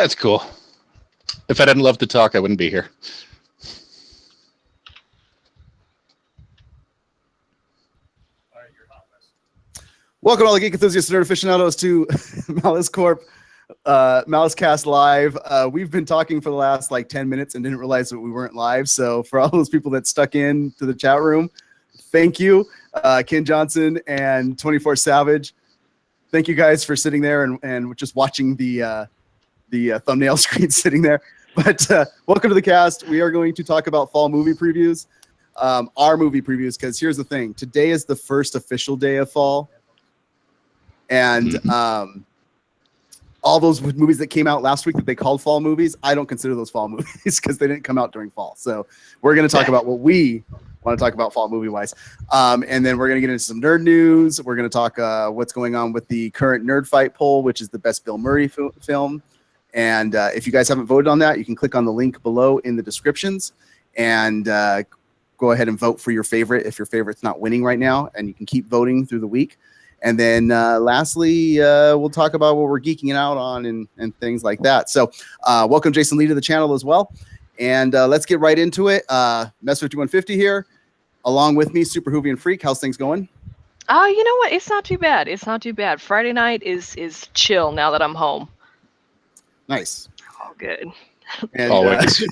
That's cool. If I didn't love to talk, I wouldn't be here. Welcome all the geek enthusiasts and nerd aficionados to Malice Corp, MaliceCast Live. We've been talking for the last 10 minutes and didn't realize that we weren't live. So for all those people that stuck in to the chat room, thank you, Ken Johnson and 24 Savage. Thank you guys for sitting there and just watching the thumbnail screen sitting there. But welcome to the cast. We are going to talk about fall movie previews, our movie previews, because here's the thing. Today is the first official day of fall. And all those movies that came out last week that they called fall movies, I don't consider those fall movies because they didn't come out during fall. So we're going to talk about what we want to talk about fall movie-wise. And then we're going to get into some nerd news. We're going to talk what's going on with the current Nerd Fight poll, which is the best Bill Murray film. And if you guys haven't voted on that, you can click on the link below in the descriptions and go ahead and vote for your favorite if your favorite's not winning right now. And you can keep voting through the week. And then lastly, we'll talk about what we're geeking out on and things like that. So welcome Jason Lee to the channel as well. And let's get right into it. Mess 5150 here, along with me, Super Hoovy and Freak. How's things going? You know what? It's not too bad. It's not too bad. Friday night is chill now that I'm home. Nice. All good. And, Always.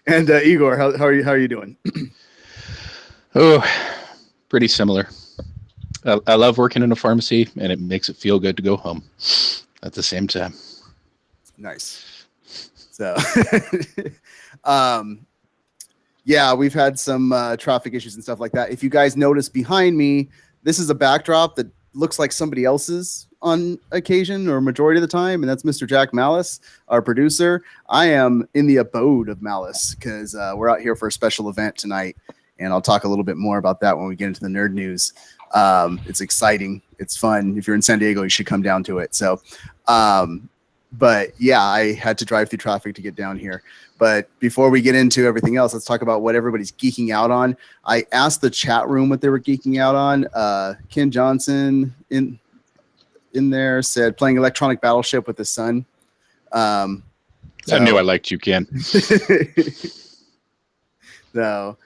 And Igor, how are you doing? Oh, pretty similar. I love working in a pharmacy, and it makes it feel good to go home at the same time. Nice. So, yeah, we've had some traffic issues and stuff like that. If you guys notice behind me, this is a backdrop that looks like somebody else's on occasion or majority of the time, and that's Mr. Jack Malice, our producer. I am in the abode of Malice because we're out here for a special event tonight, and I'll talk a little bit more about that when we get into the nerd news. It's exciting. It's fun. If you're in San Diego, you should come down to it. So, but yeah, I had to drive through traffic to get down here. But before we get into everything else, let's talk about what everybody's geeking out on. I asked the chat room what they were geeking out on. Ken Johnson in there said playing Electronic Battleship with his son. I knew I liked you, Ken. So,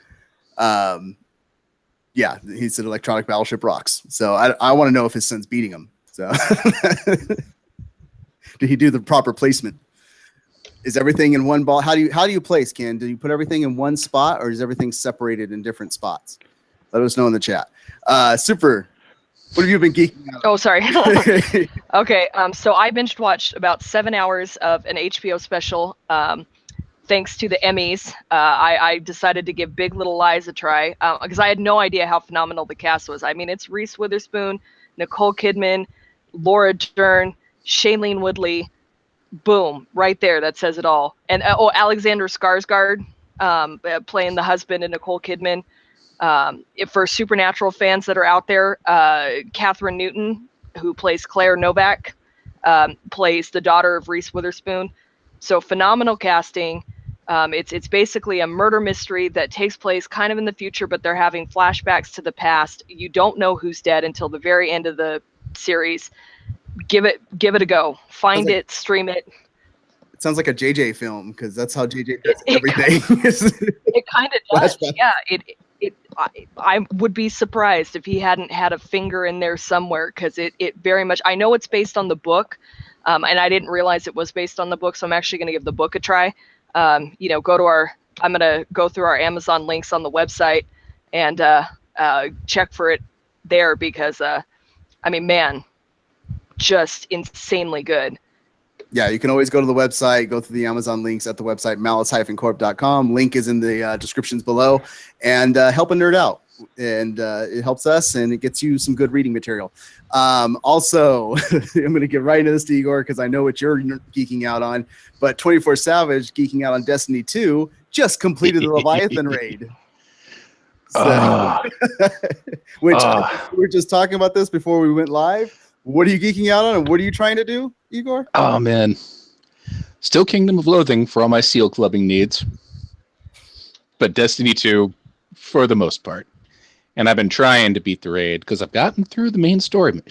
yeah, he said Electronic Battleship rocks. So I want to know if his son's beating him. So did he do the proper placement? Is everything in one ball? How do you place, Ken? Do you put everything in one spot or is everything separated in different spots? Let us know in the chat. Super. What have you been geeking out? Oh, sorry. Okay, so I binge watched about 7 hours of an HBO special. Thanks to the Emmys, I decided to give Big Little Lies a try because I had no idea how phenomenal the cast was. I mean, it's Reese Witherspoon, Nicole Kidman, Laura Dern, Shailene Woodley. Boom, right there. That says it all. And Alexander Skarsgård playing the husband of Nicole Kidman. For Supernatural fans that are out there, Catherine Newton, who plays Claire Novak, plays the daughter of Reese Witherspoon. So phenomenal casting. It's basically a murder mystery that takes place kind of in the future, but they're having flashbacks to the past. You don't know who's dead until the very end of the series. Give it a go. Find it, stream it. It sounds like a JJ film because that's how JJ does everything. It kind of does. Yeah. I would be surprised if he hadn't had a finger in there somewhere because it very much. I know it's based on the book. And I didn't realize it was based on the book, so I'm actually going to give the book a try. I'm going to go through our Amazon links on the website and check for it there because, man, just insanely good. Yeah, you can always go to the website, go through the Amazon links at the website, malice-corp.com. Link is in the descriptions below, and help a nerd out. And it helps us, and it gets you some good reading material. Also, I'm going to get right into this to Igor because I know what you're geeking out on. But 24 Savage geeking out on Destiny 2 just completed the Leviathan raid. So, which we were just talking about this before we went live. What are you geeking out on, and what are you trying to do, Igor? Oh man, still Kingdom of Loathing for all my seal clubbing needs, but Destiny 2 for the most part. And I've been trying to beat the raid because I've gotten through the main story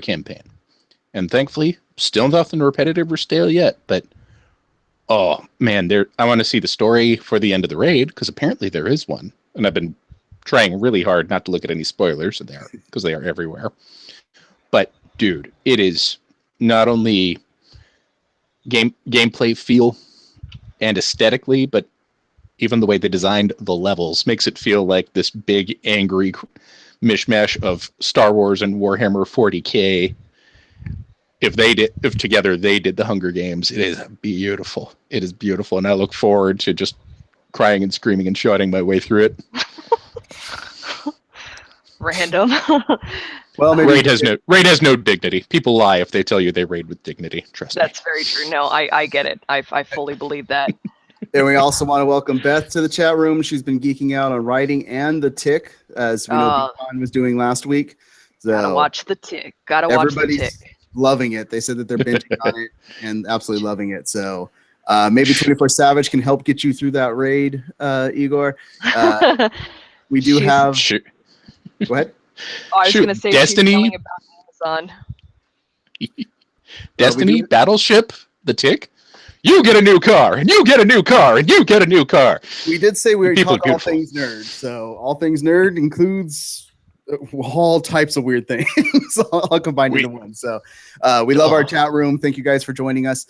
campaign, and thankfully Still nothing repetitive or stale yet, but oh man, I want to see the story for the end of the raid, because apparently there is one, and I've been trying really hard not to look at any spoilers there because they are everywhere. But dude, it is not only gameplay feel and aesthetically, but even the way they designed the levels makes it feel like this big angry mishmash of Star Wars and Warhammer 40K. If together they did the Hunger Games, it is beautiful. It is beautiful, and I look forward to just crying and screaming and shouting my way through it. Random. Well, maybe raid has no dignity. People lie if they tell you they raid with dignity. Trust me. That's very true. No, I get it. I fully believe that. And we also want to welcome Beth to the chat room. She's been geeking out on writing and the Tick, as we know Beacon was doing last week. So gotta watch the Tick. Gotta watch the Tick. Loving it. They said that they're binging on it and absolutely loving it. So maybe 24 Savage can help get you through that raid, Igor. We do have. Shoot. Go ahead. Oh, I was going to say Destiny. She's about Amazon. Destiny, Battleship, the Tick. You get a new car, and you get a new car, and you get a new car. We did say we were talking all things nerd. So all things nerd includes all types of weird things, all combined into one. So we love our chat room. Thank you guys for joining us.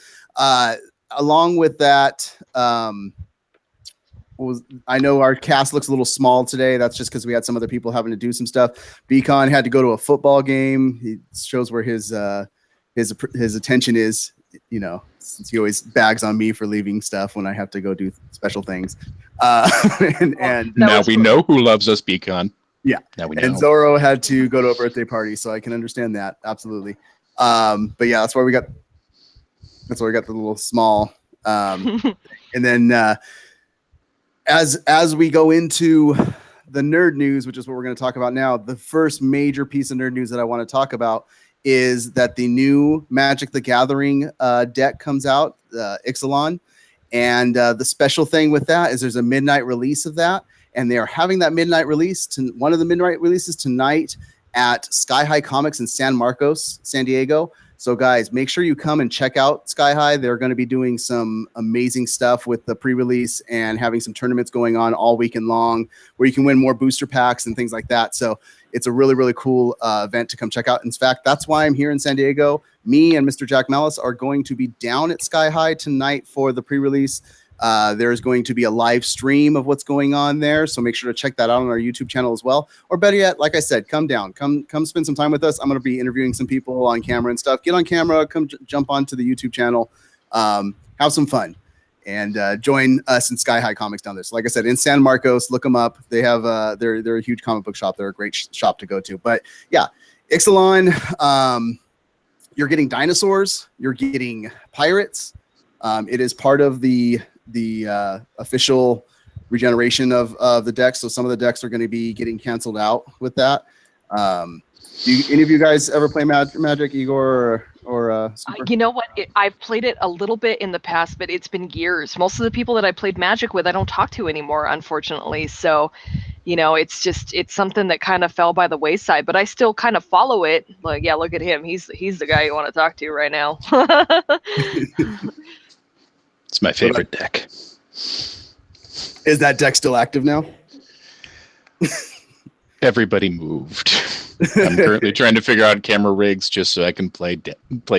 Along with that, I know our cast looks a little small today. That's just because we had some other people having to do some stuff. Beacon had to go to a football game. He shows where his attention is, you know, since he always bags on me for leaving stuff when I have to go do special things. And now we know who loves us, Beacon. Yeah. Now we know. And Zorro had to go to a birthday party, so I can understand that. Absolutely. But yeah, that's why we got the little small. And then as we go into the nerd news, which is what we're going to talk about now, the first major piece of nerd news that I want to talk about is that the new Magic the Gathering deck comes out, Ixalan. And the special thing with that is there's a midnight release of that. And they are having that midnight release, one of the midnight releases tonight at Sky High Comics in San Marcos, San Diego. So guys, make sure you come and check out Sky High. They're going to be doing some amazing stuff with the pre-release and having some tournaments going on all weekend long where you can win more booster packs and things like that. So it's a really, really cool event to come check out. In fact, that's why I'm here in San Diego. Me and Mr. Jack Malice are going to be down at Sky High tonight for the pre-release. There's going to be a live stream of what's going on there, so make sure to check that out on our YouTube channel as well. Or better yet, like I said, come down, come spend some time with us. I'm going to be interviewing some people on camera and stuff. Get on camera, come jump onto the YouTube channel, have some fun, and join us in Sky High Comics down there. So like I said, in San Marcos, look them up. They have they're a huge comic book shop. They're a great shop to go to. But yeah, Ixalan, you're getting dinosaurs, you're getting pirates. It is part of the official regeneration of the decks. So some of the decks are going to be getting canceled out with that. Any of you guys ever play Magic, Igor or Super? You know what? I've played it a little bit in the past, but it's been years. Most of the people that I played Magic with, I don't talk to anymore, unfortunately. So, you know, it's something that kind of fell by the wayside, but I still kind of follow it. Like, yeah, look at him. He's the guy you want to talk to right now. It's my favorite deck. Is that deck still active now? Everybody moved. I'm currently trying to figure out camera rigs just so I can play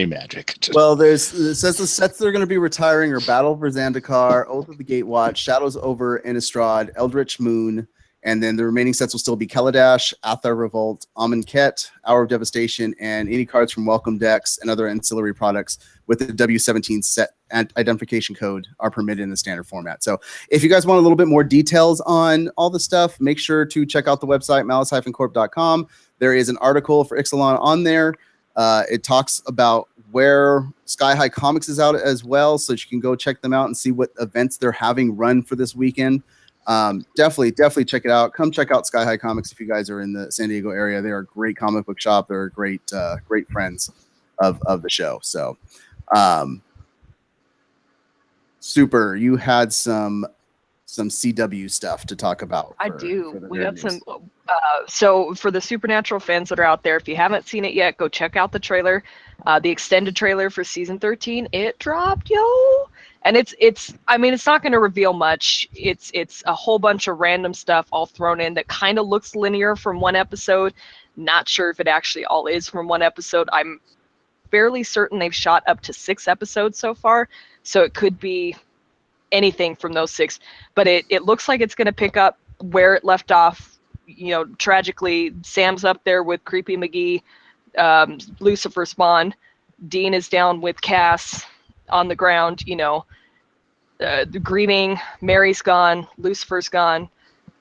Magic. Well, it says the sets that are going to be retiring are Battle for Zendikar, Oath of the Gatewatch, Shadows over Innistrad, Eldritch Moon, and then the remaining sets will still be Kaladesh, Athar Revolt, Amonkhet, Hour of Devastation, and any cards from Welcome decks and other ancillary products with the W17 set and identification code are permitted in the standard format. So if you guys want a little bit more details on all the stuff, make sure to check out the website, malice-corp.com. There is an article for Ixalan on there. It talks about where Sky High Comics is out as well, so you can go check them out and see what events they're having run for this weekend. Definitely check it out. Come check out Sky High Comics if you guys are in the San Diego area. They are a great comic book shop. They're great friends of the show. So, Super, you had some CW stuff to talk about. I do. We got some. So for the Supernatural fans that are out there, if you haven't seen it yet, go check out the trailer. The extended trailer for season 13, it dropped, yo. And it's I mean, it's not going to reveal much. It's a whole bunch of random stuff all thrown in that kind of looks linear from one episode. Not sure if it actually all is from one episode. I'm fairly certain they've shot up to 6 episodes so far, so it could be anything from those 6. But it looks like it's going to pick up where it left off. You know, tragically, Sam's up there with Creepy McGee, Lucifer Spawn. Dean is down with Cass on the ground, you know, grieving. Mary's gone. Lucifer's gone.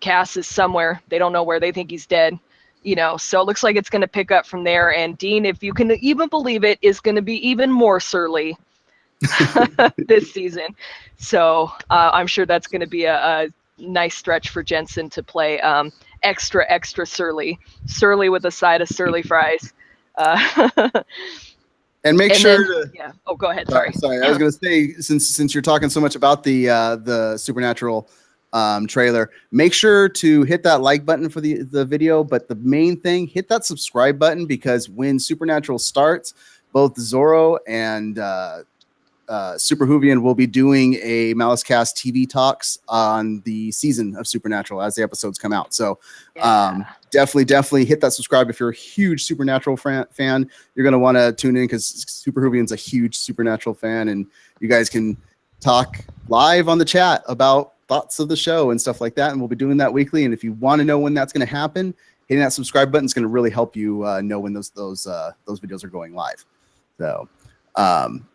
Cass is somewhere. They don't know where. They think he's dead. You know, so it looks like it's going to pick up from there. And Dean, if you can even believe it, is going to be even more surly this season. So I'm sure that's going to be a nice stretch for Jensen to play extra surly with a side of surly fries. And make sure yeah. Oh, go ahead. Sorry. I was going to say, since you're talking so much about the Supernatural trailer, make sure to hit that like button for the video. But the main thing, hit that subscribe button, because when Supernatural starts, both Zorro and Super Hoovian will be doing a MaliceCast TV talks on the season of Supernatural as the episodes come out. So definitely hit that subscribe. If you're a huge Supernatural fan, you're going to want to tune in, because Super Hoovian's a huge Supernatural fan, and you guys can talk live on the chat about thoughts of the show and stuff like that. And we'll be doing that weekly. And if you want to know when that's going to happen, hitting that subscribe button is going to really help you know when those videos are going live. So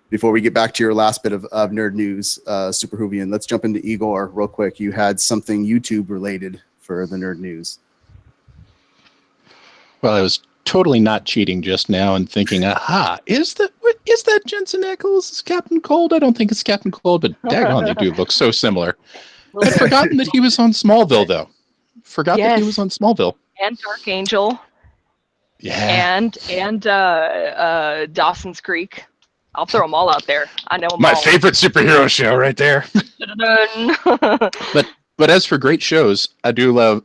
before we get back to your last bit of nerd news, Super Hoovian, let's jump into Igor real quick. You had something YouTube related for the nerd news. Well, I was totally not cheating just now and thinking, aha, is that Jensen Ackles? Is Captain Cold? I don't think it's Captain Cold, but daggone, they do look so similar. I'd forgotten that he was on Smallville, though. Forgot that he was on Smallville. And Dark Angel. Yeah. And Dawson's Creek. I'll throw them all out there. I know them My all. favorite superhero show right there. But as for great shows, I do love,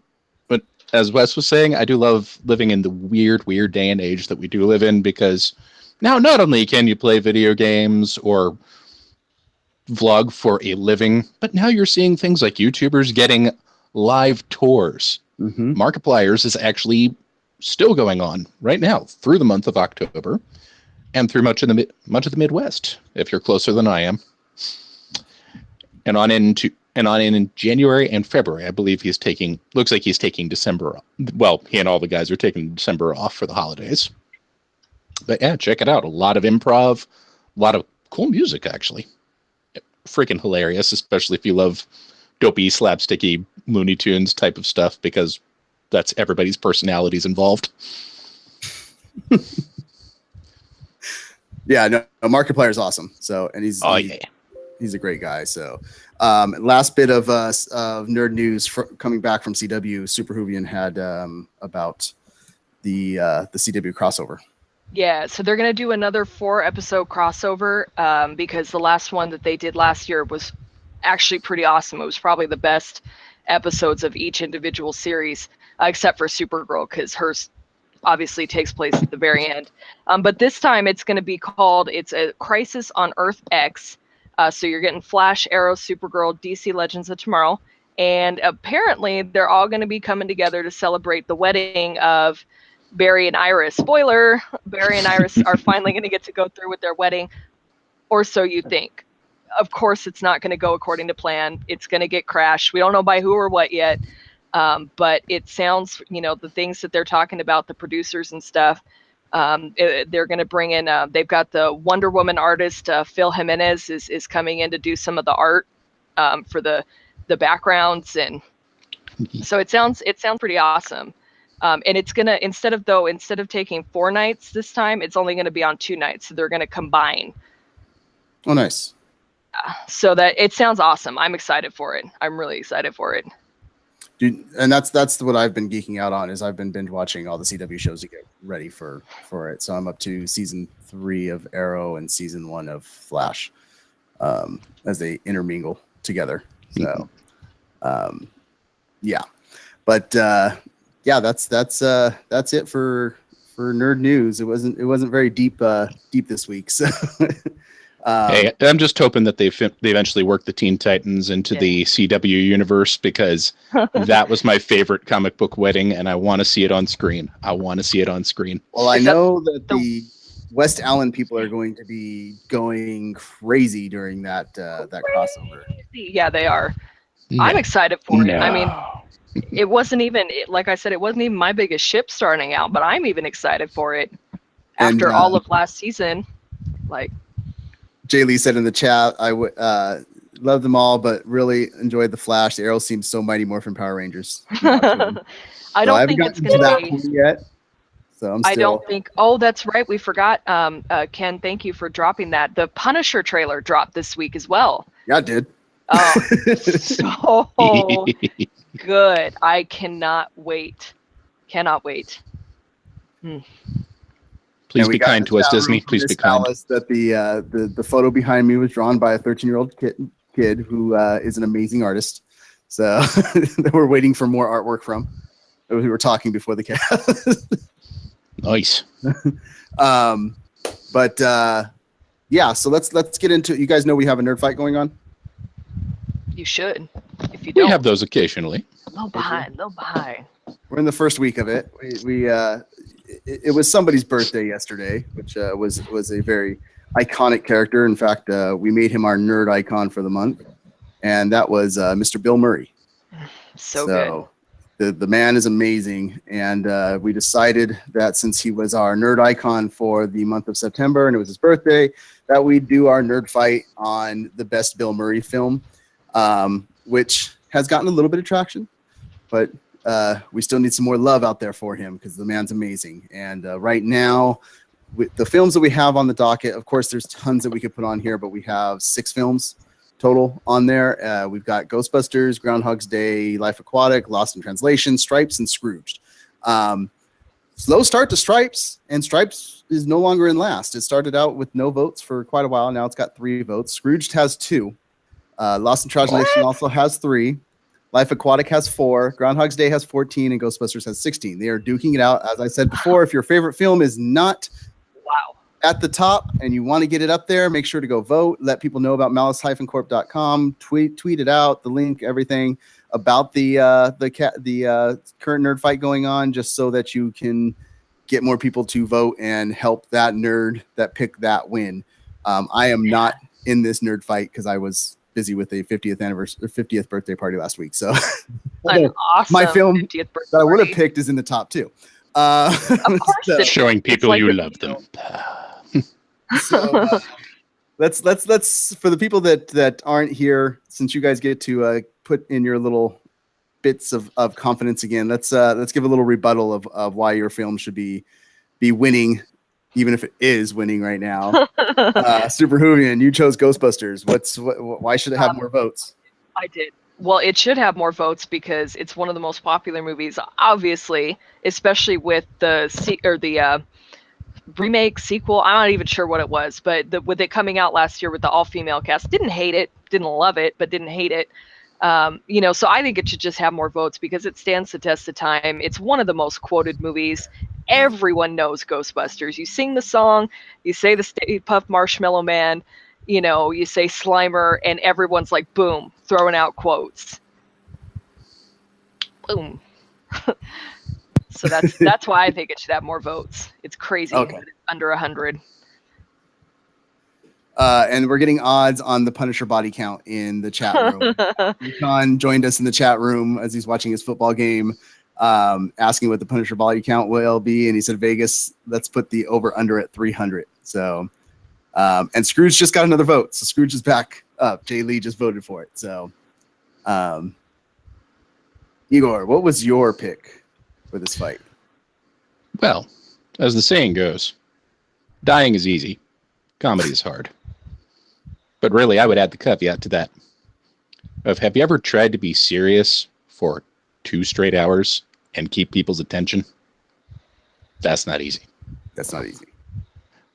but as Wes was saying, I do love living in the weird day and age that we do live in, because now not only can you play video games or vlog for a living, but now you're seeing things like YouTubers getting live tours. Mm-hmm. Markipliers is actually still going on right now through the month of October and through much of the Midwest, if you're closer than I am. And on in January and February, I believe looks like he's taking December off. Well, he and all the guys are taking December off for the holidays. But yeah, check it out. A lot of improv, a lot of cool music, actually. Freaking hilarious, especially if you love dopey, slapsticky Looney Tunes type of stuff, because that's everybody's personalities involved. Yeah, no, Markiplier is awesome. So, and he's a great guy. So, last bit of nerd news coming back from CW. Super Hoovian had about the CW crossover. Yeah, so they're gonna do another 4-episode crossover because the last one that they did last year was actually pretty awesome. It was probably the best episodes of each individual series, except for Supergirl, because hers obviously takes place at the very end. But this time it's going to be called, it's a Crisis on Earth X. So you're getting Flash, Arrow, Supergirl, DC Legends of Tomorrow. And apparently they're all going to be coming together to celebrate the wedding of Barry and Iris. Spoiler, Barry and Iris are finally going to get to go through with their wedding. Or so you think. Of course, it's not going to go according to plan. It's going to get crashed. We don't know by who or what yet. But it sounds, the things that they're talking about, the producers and stuff, they're going to bring in, they've got the Wonder Woman artist, Phil Jimenez is coming in to do some of the art for the backgrounds. And so it sounds pretty awesome. And it's going to, instead of taking 4 nights this time, it's only going to be on 2 nights. So they're going to combine. Oh, nice. So that it sounds awesome. I'm excited for it. I'm really excited for it. Dude, and that's what I've been geeking out on, is I've been binge watching all the CW shows to get ready for it. So I'm up to season 3 of Arrow and season 1 of Flash as they intermingle together. So, yeah. But yeah, that's it for nerd news. It wasn't very deep this week. So Hey, I'm just hoping that they eventually work the Teen Titans into the CW universe, because that was my favorite comic book wedding, and I want to see it on screen. Well, I know that the West Allen people are going to be going crazy during that crossover. Yeah, they are. I'm excited for it. I mean, it wasn't even, like I said, it wasn't even my biggest ship starting out, but I'm even excited for it after all of last season. Like Jay Lee said in the chat, I would love them all, but really enjoyed the Flash. The Arrow seems so Mighty Morphin Power Rangers. I don't think it's going to be yet. So I don't think. Oh, that's right. We forgot. Ken, thank you for dropping that. The Punisher trailer dropped this week as well. Yeah, it did. Oh, so good. I cannot wait. Please be kind to us, Disney. Please be kind. That the photo behind me was drawn by a 13-year-old kid who is an amazing artist. So we're waiting for more artwork from. We were talking before the cast. Nice. But yeah. So let's get into it. You guys know we have a nerd fight going on. You should. If you don't, we have those occasionally. No behind. We're in the first week of it. It was somebody's birthday yesterday, which was a very iconic character. In fact, we made him our nerd icon for the month, and that was Mr. Bill Murray. So good. The man is amazing, and we decided that since he was our nerd icon for the month of September and it was his birthday, that we'd do our nerd fight on the best Bill Murray film, which has gotten a little bit of traction, but we still need some more love out there for him because the man's amazing. And right now, with the films that we have on the docket, of course, there's tons that we could put on here, but we have 6 films total on there. We've got Ghostbusters, Groundhog's Day, Life Aquatic, Lost in Translation, Stripes, and Scrooged. Slow start to Stripes, and Stripes is no longer in last. It started out with no votes for quite a while. Now it's got 3 votes. Scrooged has 2. Lost in Translation also has 3. Life Aquatic has 4. Groundhog's Day has 14, and Ghostbusters has 16. They are duking it out. As I said before, if your favorite film is not at the top and you want to get it up there, make sure to go vote. Let people know about malice-corp.com. Tweet it out, the link, everything about the current nerd fight going on, just so that you can get more people to vote and help that nerd that picked that win. I am not in this nerd fight because I was busy with a 50th birthday party last week. So an awesome my film 50th birthday that I would have picked is in the top 2. Of course, so, showing people you love them. So let's for the people that aren't here, since you guys get to put in your little bits of confidence again, let's give a little rebuttal of why your film should be winning, even if it is winning right now. Super Hoovian, you chose Ghostbusters. Why should it have more votes? I did. Well, it should have more votes because it's one of the most popular movies, obviously, especially with the remake, sequel. I'm not even sure what it was, but with it coming out last year with the all-female cast, didn't hate it, didn't love it, but didn't hate it. So I think it should just have more votes because it stands the test of time. It's one of the most quoted movies. Everyone knows Ghostbusters. You sing the song, you say the Stay Puft Marshmallow Man, you say Slimer, and everyone's like, boom, throwing out quotes. Boom. So that's why I think it should have more votes. It's crazy. Okay. It's under 100. And we're getting odds on the Punisher body count in the chat room. Yukon joined us in the chat room as he's watching his football game, asking what the Punisher body count will be. And he said, Vegas, let's put the over-under at 300. So, and Scrooge just got another vote. So Scrooge is back up. Jay Lee just voted for it. So, Igor, what was your pick for this fight? Well, as the saying goes, dying is easy. Comedy is hard. But really, I would add the caveat to that. Have you ever tried to be serious for 2 straight hours and keep people's attention? That's not easy.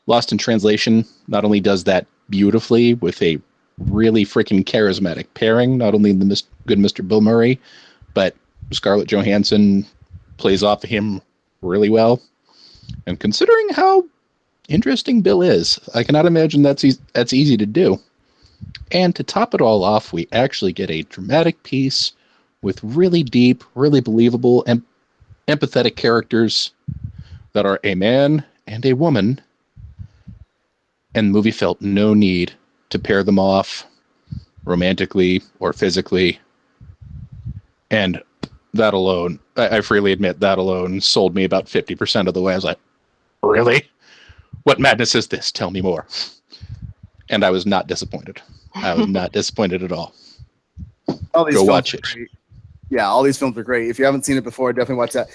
Lost in Translation not only does that beautifully with a really freaking charismatic pairing, not only the good Mr. Bill Murray, but Scarlett Johansson plays off of him really well. And considering how interesting Bill is, I cannot imagine that's easy to do. And to top it all off, we actually get a dramatic piece with really deep, really believable and empathetic characters that are a man and a woman. And the movie felt no need to pair them off romantically or physically. And that alone, I freely admit, that alone sold me about 50% of the way. I was like, really? What madness is this? Tell me more. And I was not disappointed. I was not disappointed at all. Go watch it. Yeah, all these films are great. If you haven't seen it before, definitely watch that.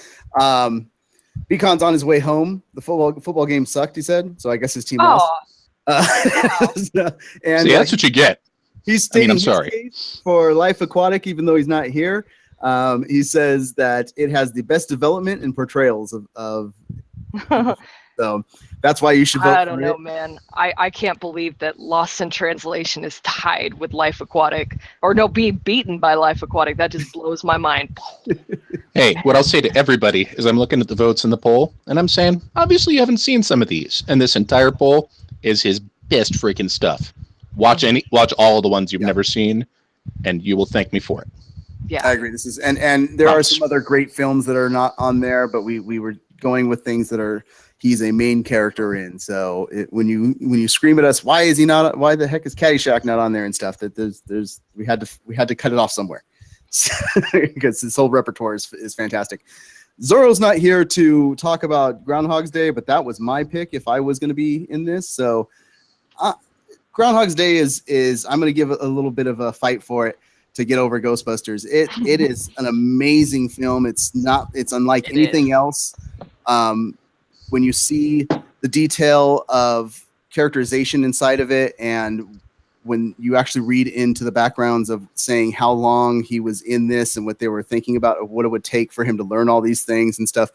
Beacon's on his way home. The football game sucked, he said. So I guess his team lost. And that's what you get. He's stating his case for Life Aquatic, even though he's not here. He says that it has the best development and portrayals of so that's why you should vote. I don't know, man. I can't believe that Lost in Translation is tied with Life Aquatic, or no, being beaten by Life Aquatic. That just blows my mind. Hey, what I'll say to everybody is I'm looking at the votes in the poll, and I'm saying, obviously you haven't seen some of these, and this entire poll is his best freaking stuff. Watch all of the ones you've never seen, and you will thank me for it. Yeah, I agree. This is and there are some other great films that are not on there, but we were going with things that he's a main character in. So when you scream at us, why is he not? Why the heck is Caddyshack not on there and stuff? That we had to cut it off somewhere because his whole repertoire is fantastic. Zorro's not here to talk about Groundhog's Day, but that was my pick if I was going to be in this. So Groundhog's Day is I'm going to give a little bit of a fight for it to get over Ghostbusters. It is an amazing film. It's unlike anything else. When you see the detail of characterization inside of it, and when you actually read into the backgrounds of saying how long he was in this and what they were thinking about what it would take for him to learn all these things and stuff,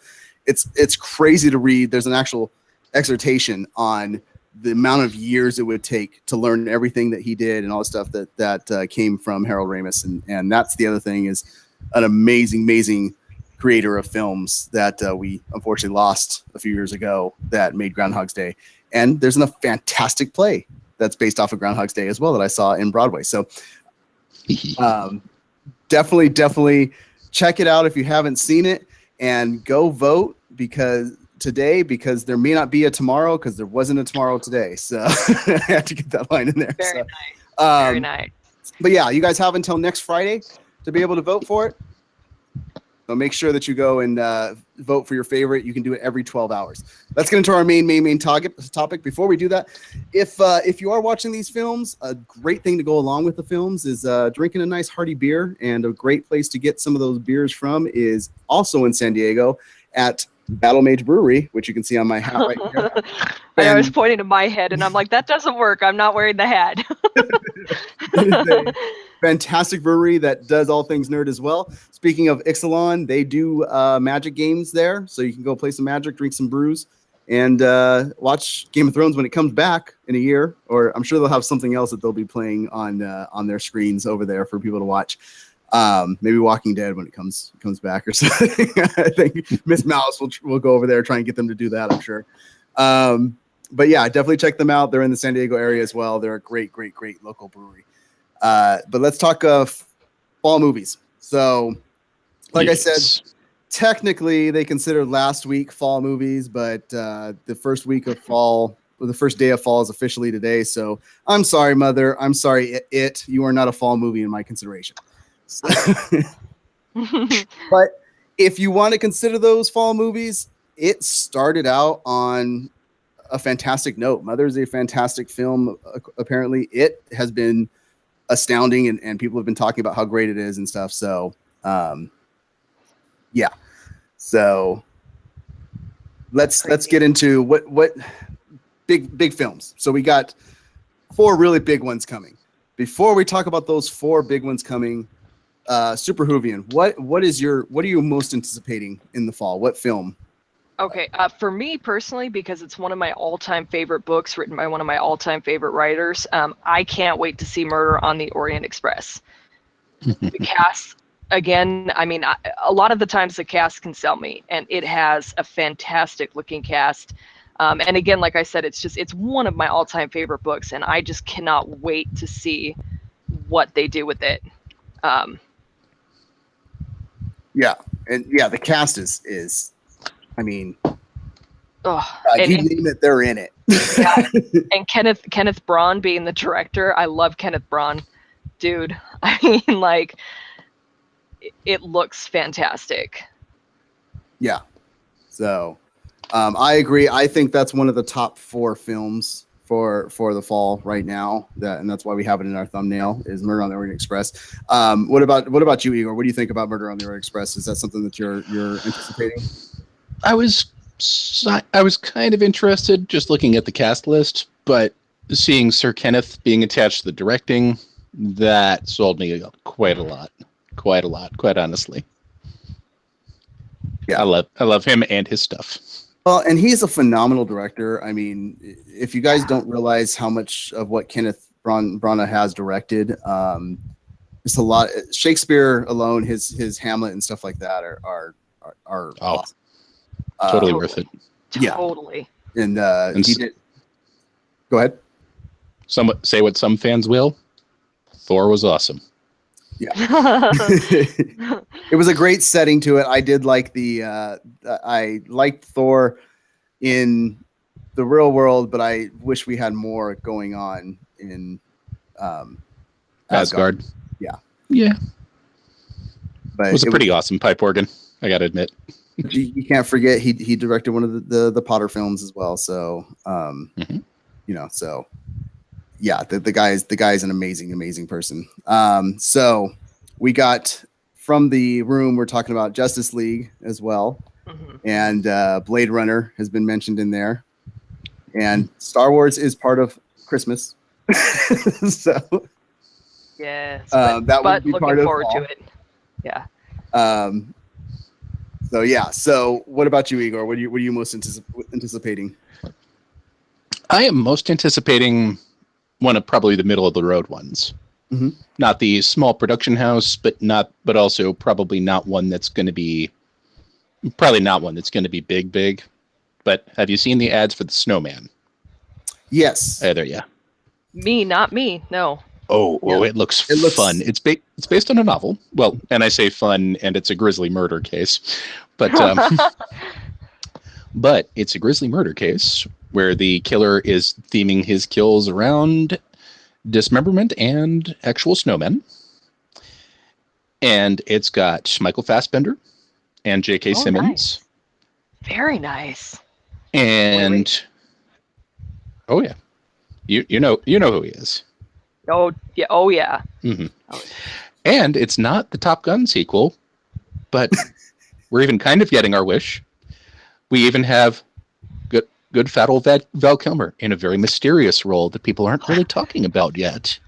it's crazy to read. There's an actual exhortation on the amount of years it would take to learn everything that he did and all the stuff that came from Harold Ramis. And that's the other thing, is an amazing creator of films that we unfortunately lost a few years ago that made Groundhog's Day. And there's a fantastic play that's based off of Groundhog's Day as well that I saw in Broadway. So definitely check it out if you haven't seen it, and go vote because there may not be a tomorrow, because there wasn't a tomorrow today. So I had to get that line in there. Very nice. Very nice. But yeah, you guys have until next Friday to be able to vote for it. So make sure that you go and vote for your favorite. You can do it every 12 hours. Let's get into our main topic. Before we do that, if you are watching these films, a great thing to go along with the films is drinking a nice hearty beer. And a great place to get some of those beers from is also in San Diego at Battle Mage Brewery, which you can see on my hat right here. I was pointing to my head, and I'm like, that doesn't work. I'm not wearing the hat. Fantastic brewery that does all things nerd as well. Speaking of Ixalan, they do Magic games there, so you can go play some Magic, drink some brews, and watch Game of Thrones when it comes back in a year. Or I'm sure they'll have something else that they'll be playing on their screens over there for people to watch. Maybe Walking Dead when it comes back or something. I think Miss Malice will go over there, try and get them to do that, I'm sure. But yeah, definitely check them out. They're in the San Diego area as well. They're a great local brewery. But let's talk fall movies. So like I said, technically they consider last week fall movies, but the first week of fall, or the first day of fall, is officially today. So I'm sorry, Mother. I'm sorry, It. You are not a fall movie in my consideration. But if you want to consider those fall movies, it started out on a fantastic note. Mother is a fantastic film. Apparently, it has been astounding, and people have been talking about how great it is and stuff. So, yeah. So let's get into what big films. So we got 4 really big ones coming. Before we talk about those 4 big ones coming, Super Hoovian, what are you most anticipating in the fall? What film? Okay, for me personally, because it's one of my all-time favorite books written by one of my all-time favorite writers, I can't wait to see Murder on the Orient Express. The cast again, I mean, a lot of the times the cast can sell me, and it has a fantastic looking cast. And again, like I said, it's one of my all-time favorite books, and I just cannot wait to see what they do with it. Yeah, and the cast is, I mean, and, you name it, they're in it. Yeah, and Kenneth Branagh being the director, I love Kenneth Branagh, dude. I mean, like, it looks fantastic. Yeah, so I agree. I think that's one of the top 4 films for the fall right now. And that's why we have it in our thumbnail is Murder on the Orient Express. What about you, Igor? What do you think about Murder on the Orient Express? Is that something that you're anticipating? I was kind of interested just looking at the cast list, but seeing Sir Kenneth being attached to the directing, that sold me quite a lot, quite honestly. Yeah, I love him and his stuff. Well, and he's a phenomenal director. I mean, if you guys don't realize how much of what Kenneth Branagh has directed, just a lot. Shakespeare alone, his Hamlet and stuff like that are awesome. Totally worth it. Yeah, totally. And he did. Go ahead. Say what some fans will. Thor was awesome. Yeah. It was a great setting to it. I did like I liked Thor in the real world, but I wish we had more going on in Asgard. Yeah. But it was a pretty awesome pipe organ, I gotta admit. You can't forget he directed one of the Potter films as well. So so yeah, the guy's an amazing person. So we got from the room, we're talking about Justice League as well. And Blade Runner has been mentioned in there. And Star Wars is part of Christmas. So yes, that would be looking part forward of to it. Yeah. So what about you, Igor? What are you most anticipating? I am most anticipating one of probably the middle of the road ones. Mm-hmm. Not the small production house, but also probably not one that's going to be big. But have you seen the ads for the Snowman? Yes. Either, yeah. Not me. No. It looks fun. It's based on a novel. Well, and I say fun, and it's a grisly murder case, but but it's a grisly murder case where the killer is theming his kills around dismemberment and actual snowmen. And it's got Michael Fassbender and J.K. Simmons. Nice. Very nice. And oh yeah, you know who he is. Oh yeah. Oh yeah. Mm-hmm. And it's not the Top Gun sequel, but we're even kind of getting our wish. We even have good fat old Val Kilmer in a very mysterious role that people aren't really talking about yet.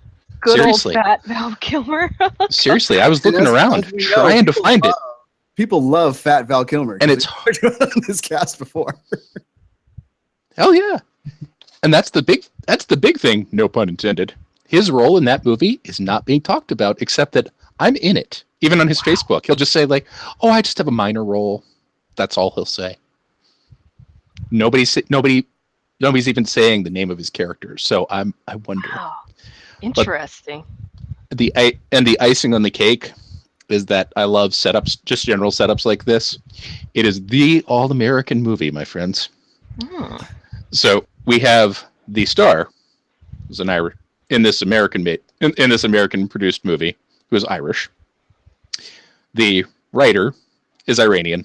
Seriously. Old fat Val Kilmer. Seriously, I was looking around trying to find it. People love fat Val Kilmer, and it's on this cast before. Hell yeah! And that's the big thing. No pun intended. His role in that movie is not being talked about, except that I'm in it. Even on his Facebook, he'll just say like, "Oh, I just have a minor role." That's all he'll say. Nobody's even saying the name of his character. So I wonder. Wow. Interesting. But the icing on the cake is that I love setups, just general setups like this. It is the all-American movie, my friends. So we have the star, who's an Irish in this American produced movie, who is Irish. The writer is Iranian.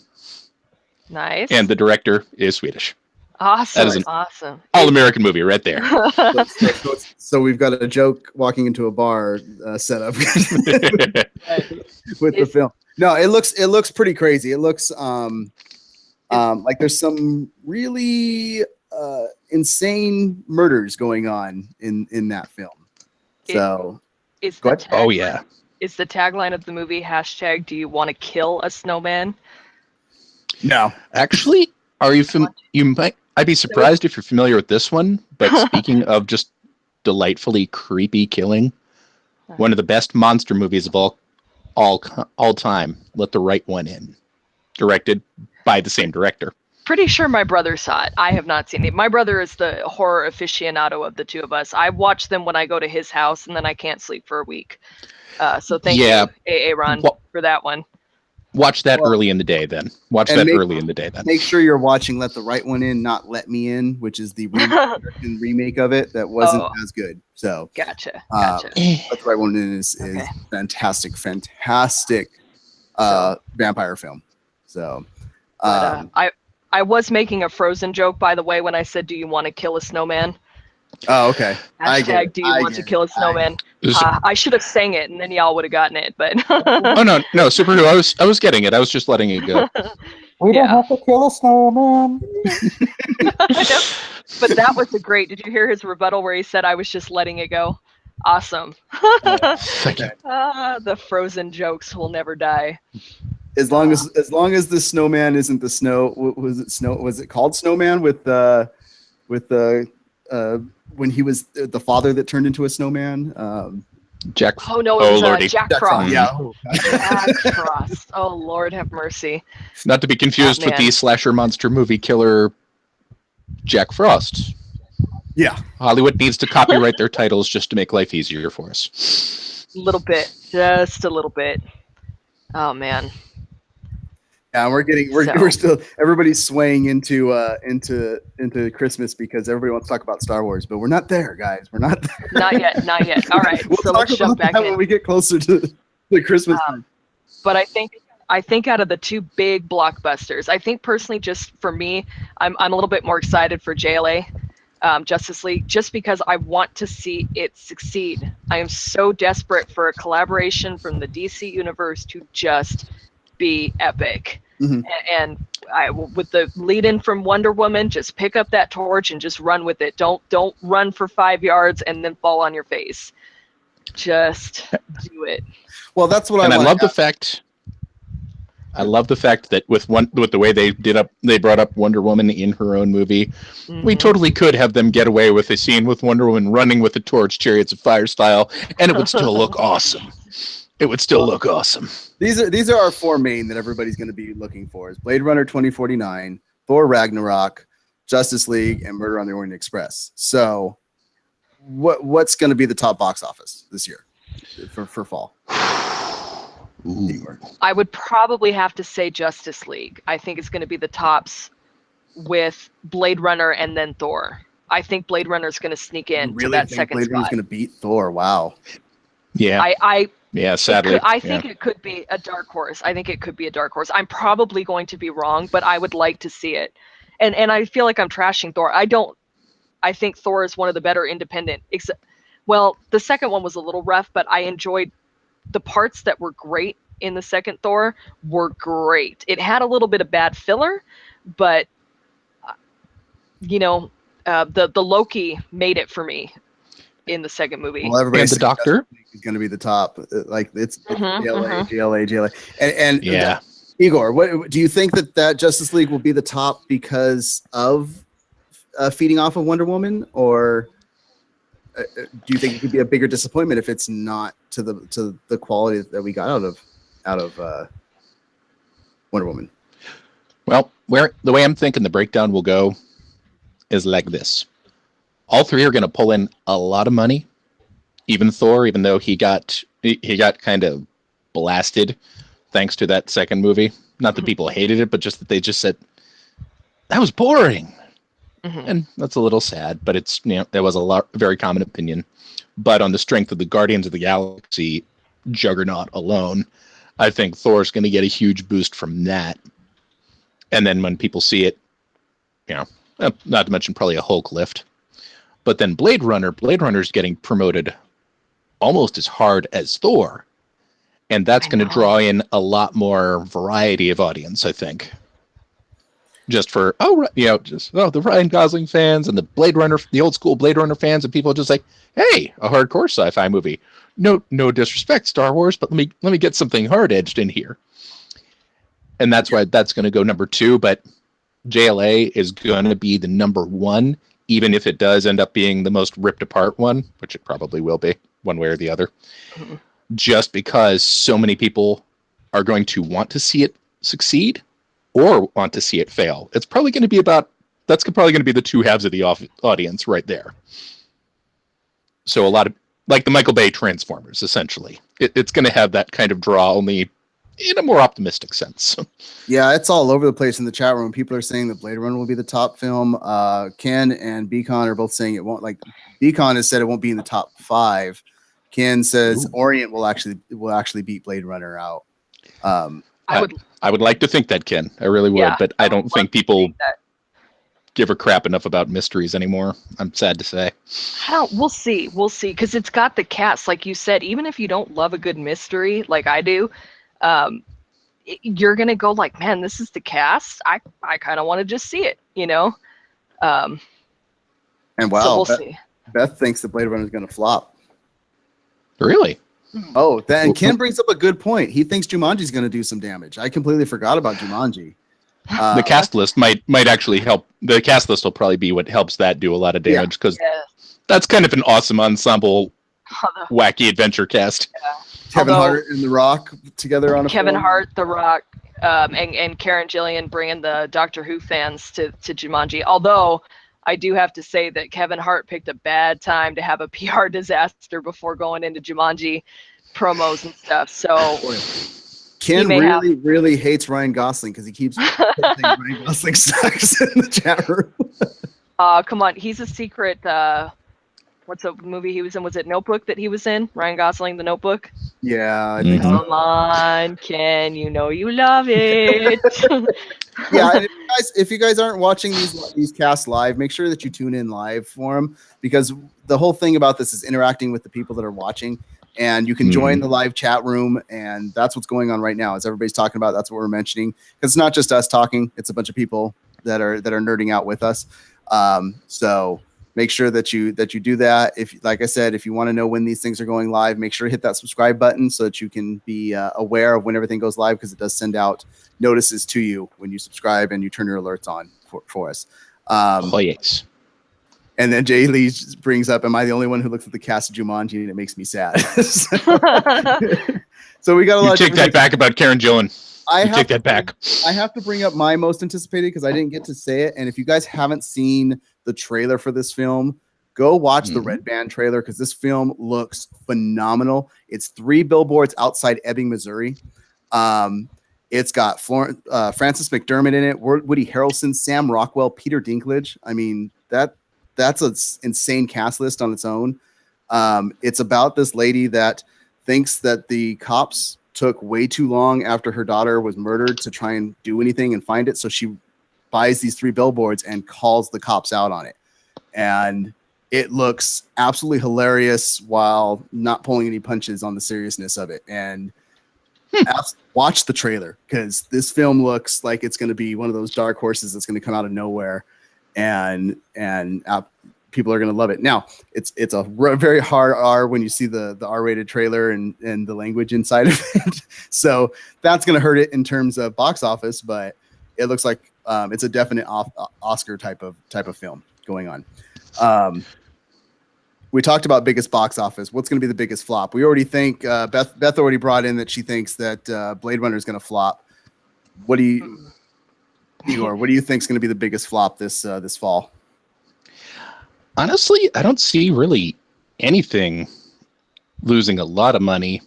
Nice. And the director is Swedish. Awesome. That is an awesome. all-American movie right there. So we've got a joke walking into a bar set up with the film. No, it looks pretty crazy. It looks like there's some really insane murders going on in that film. So go ahead. Oh yeah. Is the tagline of the movie # do you want to kill a snowman? No. Actually, I'd be surprised if you're familiar with this one, but speaking of just delightfully creepy killing, one of the best monster movies of all all time. Let the Right One In. Directed by the same director. Pretty sure my brother saw it. I have not seen it. My brother is the horror aficionado of the two of us. I watch them when I go to his house, and then I can't sleep for a week. So thank you, Ron, for that one. Watch that early in the day, then. Early in the day, then. Make sure you're watching Let the Right One In, not Let Me In, which is the remake of it that wasn't as good. So Gotcha. Let the Right One In is fantastic vampire film. So I was making a Frozen joke, by the way, when I said, "Do you want to kill a snowman?" Oh, okay. Hashtag, do you want to kill a snowman? I should have sang it, and then y'all would have gotten it. But oh no, Super Who, I was getting it. I was just letting it go. We don't have to kill a snowman. But that was great. Did you hear his rebuttal where he said, "I was just letting it go"? Awesome. Thank you. The Frozen jokes will never die. As long as the snowman isn't the snow. Was it called Snowman with the when he was the father that turned into a snowman? Jack. Oh no, it was Jack Frost. Yeah. Jack Frost. Oh Lord, have mercy. Not to be confused with the slasher monster movie killer Jack Frost. Yeah. Hollywood needs to copyright their titles just to make life easier for us. Just a little bit. Oh man. Yeah, we're still everybody's swaying into Christmas because everybody wants to talk about Star Wars, but we're not there, guys. We're not there. Not yet. All right. We'll talk about that when we get closer to the Christmas time. But I think out of the two big blockbusters, I think personally, just for me, I'm a little bit more excited for JLA, Justice League, just because I want to see it succeed. I am so desperate for a collaboration from the DC universe to just be epic. Mm-hmm. And with the lead-in from Wonder Woman, just pick up that torch and just run with it. Don't run for 5 yards and then fall on your face. Just do it. Well, that's what I love the fact. I love the fact that with the way they brought up Wonder Woman in her own movie, we totally could have them get away with a scene with Wonder Woman running with the torch, Chariots of Fire style, and it would still look awesome. It would still look awesome. These are our four main that everybody's going to be looking for: is Blade Runner 2049, Thor Ragnarok, Justice League, and Murder on the Orient Express. So, what's going to be the top box office this year for fall? I would probably have to say Justice League. I think it's going to be the tops with Blade Runner and then Thor. I think Blade Runner is going to sneak in to that second Blade spot. Runner's going to beat Thor. Wow. Yeah. Yeah, sadly. I think it could be a dark horse. I'm probably going to be wrong, but I would like to see it. And I feel like I'm trashing Thor. I think Thor is one of the better independent. Well, the second one was a little rough, but I enjoyed the parts that were great in the second Thor were great. It had a little bit of bad filler, but the Loki made it for me in the second movie. Well, everybody's the Doctor is going to be the top. Like it's JLA. And yeah. Igor, what do you think that Justice League will be the top because of feeding off of Wonder Woman, or do you think it could be a bigger disappointment if it's not to the quality that we got out of Wonder Woman? Well, the way I'm thinking the breakdown will go is like this. All three are going to pull in a lot of money. Even Thor, even though he got kind of blasted thanks to that second movie. Not that people hated it, but just that they just said that was boring. Mm-hmm. And that's a little sad, but it's there was a very common opinion. But on the strength of the Guardians of the Galaxy juggernaut alone, I think Thor's going to get a huge boost from that. And then when people see it, not to mention probably a Hulk lift. But then Blade Runner's getting promoted almost as hard as Thor. And that's going to draw in a lot more variety of audience, I think. Just for, the Ryan Gosling fans and the old school Blade Runner fans, and people are just like, hey, a hardcore sci-fi movie. No disrespect, Star Wars, but let me get something hard-edged in here. And that's why that's going to go number 2, but JLA is going to be the number 1, even if it does end up being the most ripped apart one, which it probably will be, one way or the other. just because so many people are going to want to see it succeed or want to see it fail. It's probably going to be that's probably going to be the two halves of the audience right there. So a lot of, like the Michael Bay Transformers, essentially. It's going to have that kind of draw, only in a more optimistic sense. Yeah, it's all over the place in the chat room. People are saying that Blade Runner will be the top film. Ken and Beacon are both saying it won't. Like Beacon has said it won't be in the top 5. Ken says Orient will actually beat Blade Runner out. I would like to think that, Ken. I really would, Yeah, but I don't think people give a crap enough about mysteries anymore. I'm sad to say. We'll see, because it's got the cast, like you said. Even if you don't love a good mystery, like I do, you're gonna go like, man, this is the cast. I kind of want to just see it, you know. And wow, so we'll see. Beth thinks the Blade Runner is gonna flop. Really? Oh, then Ken brings up a good point. He thinks Jumanji's going to do some damage. I completely forgot about Jumanji. The cast list might actually help. The cast list will probably be what helps that do a lot of damage, because that's kind of an awesome ensemble, wacky adventure cast. Yeah. Kevin Hart and The Rock together on a Kevin film. Hart, The Rock, and Karen Gillian bringing the Doctor Who fans to Jumanji. Although I do have to say that Kevin Hart picked a bad time to have a PR disaster before going into Jumanji promos and stuff. So Ken really hates Ryan Gosling because he keeps saying Ryan Gosling sucks in the chat room. Come on, he's a secret. What's the movie he was in? Was it Notebook that he was in? Ryan Gosling, The Notebook? Yeah, I think Come on, Ken, you know you love it. Yeah, and if you guys aren't watching these casts live, make sure that you tune in live for them, because the whole thing about this is interacting with the people that are watching, and you can join the live chat room, and that's what's going on right now. As everybody's talking about, that's what we're mentioning, because it's not just us talking; it's a bunch of people that are nerding out with us. So make sure that you do that. If, like I said, if you want to know when these things are going live, make sure to hit that subscribe button so that you can be aware of when everything goes live, because it does send out notices to you when you subscribe and you turn your alerts on for us. Yes. And then Jay Lee brings up, am I the only one who looks at the cast of Jumanji, and it makes me sad? So we got a lot. You take that back about Karen Gillan. Take that back. I have to bring up my most anticipated, because I didn't get to say it. And if you guys haven't seen the trailer for this film, go watch the Red Band trailer, because this film looks phenomenal. It's 3 billboards outside Ebbing, Missouri. It's got Frances McDermott in it, Woody Harrelson, Sam Rockwell, Peter Dinklage. I mean, that's an insane cast list on its own. It's about this lady that thinks that the cops took way too long after her daughter was murdered to try and do anything and find it. So she buys these 3 billboards and calls the cops out on it. And it looks absolutely hilarious while not pulling any punches on the seriousness of it. And watch the trailer, because this film looks like it's going to be one of those dark horses that's going to come out of nowhere, and people are going to love it. Now, it's a very hard R when you see the R-rated trailer and the language inside of it. So that's going to hurt it in terms of box office, but it looks like it's a definite Oscar type of film going on. We talked about biggest box office. What's going to be the biggest flop? We already think Beth already brought in that she thinks that Blade Runner is going to flop. Igor, what do you think is going to be the biggest flop this fall? Honestly, I don't see really anything losing a lot of money,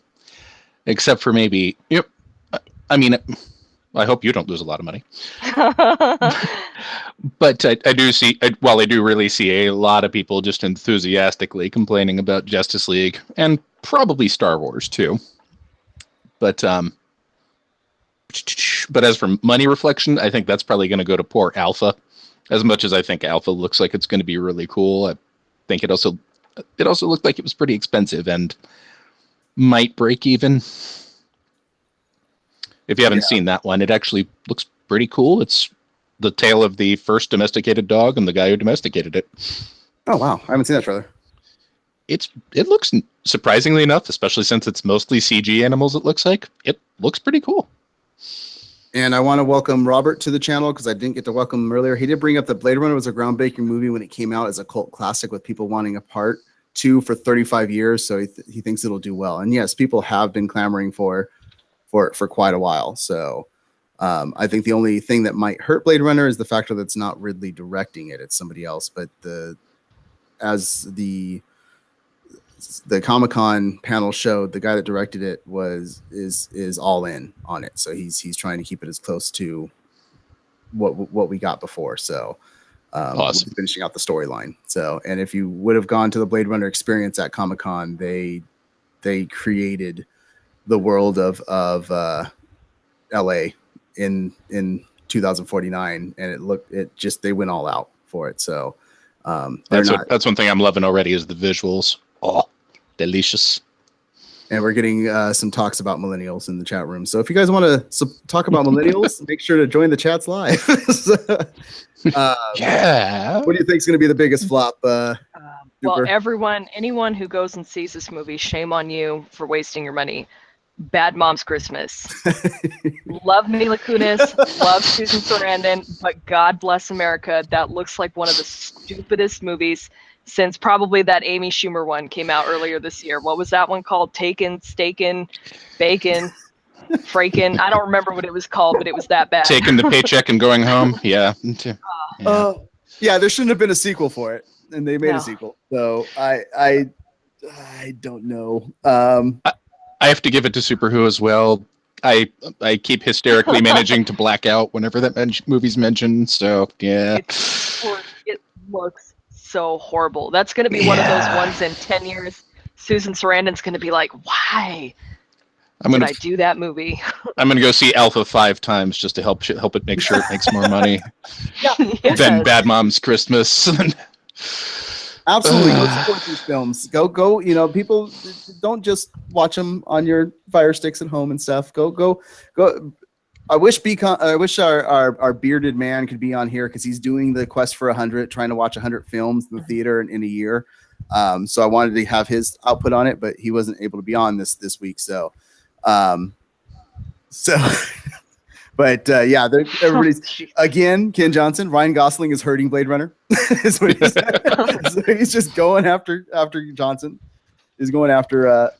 except for maybe. I mean, I hope you don't lose a lot of money. But I do really see a lot of people just enthusiastically complaining about Justice League, and probably Star Wars too. But as for money reflection, I think that's probably going to go to poor Alpha. As much as I think Alpha looks like it's going to be really cool, I think it also looked like it was pretty expensive and might break even. If you haven't seen that one, it actually looks pretty cool. It's the tale of the first domesticated dog and the guy who domesticated it. Oh, wow. I haven't seen that trailer. It looks, surprisingly enough, especially since it's mostly CG animals, it looks pretty cool. And I want to welcome Robert to the channel, because I didn't get to welcome him earlier. He did bring up that Blade Runner was a groundbreaking movie when it came out as a cult classic, with people wanting a part 2 for 35 years, so he thinks it'll do well. And yes, people have been clamoring for quite a while. So I think the only thing that might hurt Blade Runner is the fact that it's not Ridley directing it; it's somebody else. But as the Comic-Con panel showed, the guy that directed it is all in on it. So he's trying to keep it as close to what we got before. So Awesome. finishing out the storyline. So, and if you would have gone to the Blade Runner experience at Comic-Con, they created the world of LA in 2049, and they went all out for it. So that's one thing I'm loving already is the visuals. Oh, delicious. And we're getting some talks about millennials in the chat room. So if you guys want to talk about millennials, make sure to join the chats live. Yeah. What do you think is going to be the biggest flop? Well, anyone who goes and sees this movie, shame on you for wasting your money. Bad Moms Christmas. Love Mila Kunis, love Susan Sarandon, but God Bless America. That looks like one of the stupidest movies since probably that Amy Schumer one came out earlier this year. What was that one called? Taken, Staken, Bacon, Fraken. I don't remember what it was called, but it was that bad. Taking the paycheck and going home. Yeah. Yeah, there shouldn't have been a sequel for it, and they made a sequel. So I don't know. I have to give it to Super Who as well. I keep hysterically managing to black out whenever that movie's mentioned. So yeah, it looks so horrible. That's going to be one of those ones in 10 years. Susan Sarandon's going to be like, "Why did I do that movie?" I'm going to go see Alpha 5 times just to help it make sure it makes more money than Bad Moms Christmas. Absolutely, go support these films. Go. You know, people don't just watch them on your Fire Sticks at home and stuff. Go. I wish our bearded man could be on here because he's doing the quest for 100, trying to watch 100 films in the theater in a year. So I wanted to have his output on it, but he wasn't able to be on this week. So, but yeah, everybody's again. Ken Johnson, Ryan Gosling is hurting Blade Runner. Is what he said. So he's just going after Johnson. He's going after